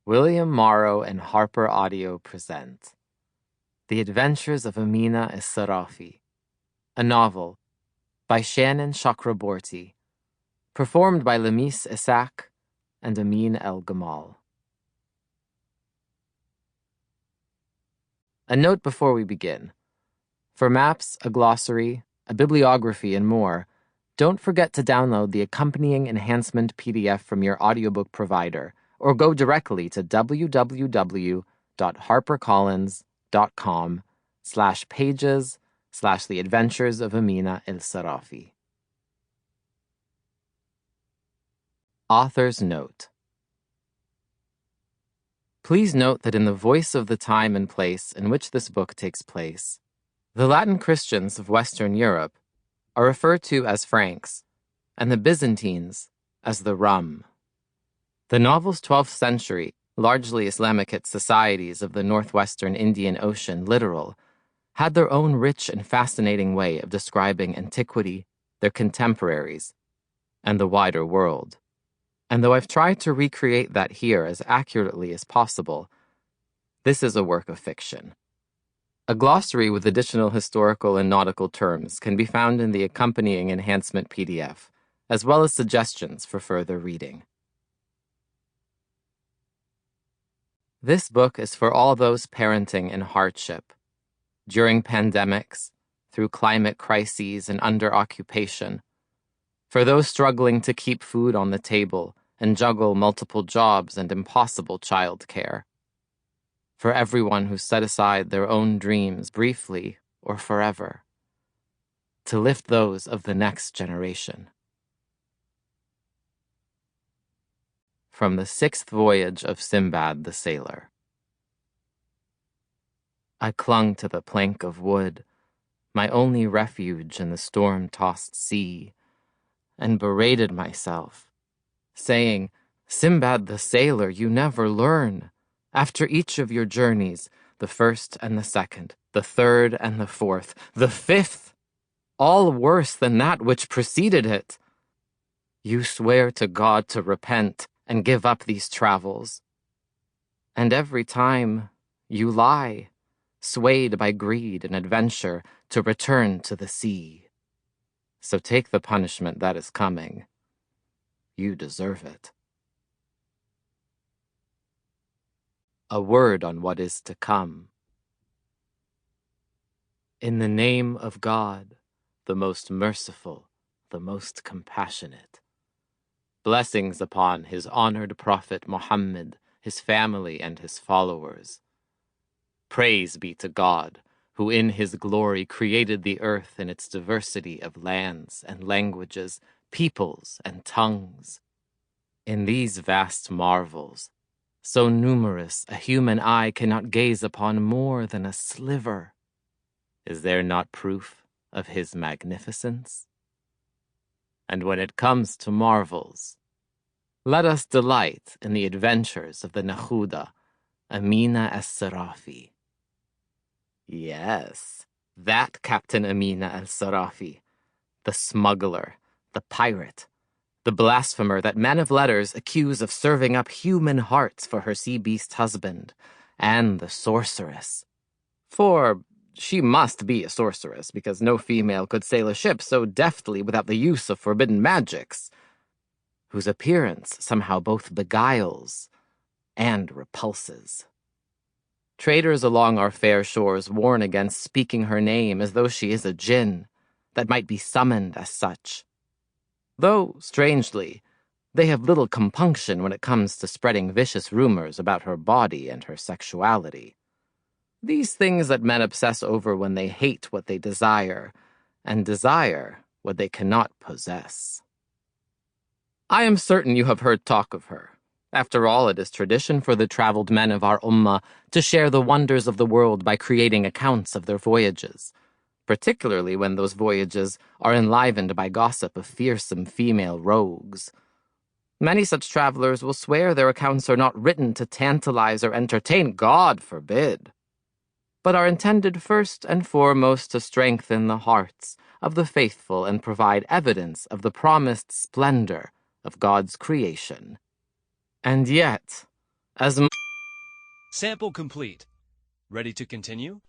William Morrow and Harper Audio present The Adventures of Amina Al-Sirafi, a novel by Shannon Chakraborty, performed by Lameece, Issaq, and Amin Gamal. A note before we begin. For maps, a glossary, a bibliography, and more, don't forget to download the accompanying enhancement PDF from your audiobook provider, or go directly to www.harpercollins.com/pages/The Adventures of Amina Al-Sirafi. Author's Note. Please note that in the voice of the time and place in which this book takes place, the Latin Christians of Western Europe are referred to as Franks, and the Byzantines as the Rum. The novel's 12th century, largely Islamicate societies of the northwestern Indian Ocean littoral had their own rich and fascinating way of describing antiquity, their contemporaries, and the wider world. And though I've tried to recreate that here as accurately as possible, this is a work of fiction. A glossary with additional historical and nautical terms can be found in the accompanying enhancement PDF, as well as suggestions for further reading. This book is for all those parenting in hardship, during pandemics, through climate crises and under occupation, for those struggling to keep food on the table and juggle multiple jobs and impossible childcare, for everyone who set aside their own dreams briefly or forever, to lift those of the next generation. From the 6th voyage of Sinbad the Sailor. I clung to the plank of wood, my only refuge in the storm-tossed sea, and berated myself, saying, "Sinbad the Sailor, you never learn. After each of your journeys, the first and the second, the third and the fourth, the fifth, all worse than that which preceded it, you swear to God to repent and give up these travels. And every time you lie, swayed by greed and adventure, to return to the sea. So take the punishment that is coming. You deserve it." A word on what is to come. In the name of God, the most merciful, the most compassionate. Blessings upon his honored prophet Muhammad, his family, and his followers. Praise be to God, who in his glory created the earth in its diversity of lands and languages, peoples and tongues. In these vast marvels, so numerous a human eye cannot gaze upon more than a sliver, is there not proof of his magnificence? And when it comes to marvels, let us delight in the adventures of the Nakhuda, Amina Al-Sirafi. Yes, that Captain Amina Al-Sirafi, the smuggler, the pirate, the blasphemer that men of letters accuse of serving up human hearts for her sea-beast husband, and the sorceress. For she must be a sorceress, because no female could sail a ship so deftly without the use of forbidden magics, whose appearance somehow both beguiles and repulses. Traders along our fair shores warn against speaking her name as though she is a jinn that might be summoned as such. Though, strangely, they have little compunction when it comes to spreading vicious rumors about her body and her sexuality. These things that men obsess over when they hate what they desire, and desire what they cannot possess. I am certain you have heard talk of her. After all, it is tradition for the traveled men of our ummah to share the wonders of the world by creating accounts of their voyages, particularly when those voyages are enlivened by gossip of fearsome female rogues. Many such travelers will swear their accounts are not written to tantalize or entertain, God forbid, but are intended first and foremost to strengthen the hearts of the faithful and provide evidence of the promised splendor of God's creation. And yet, as Sample complete. Ready to continue?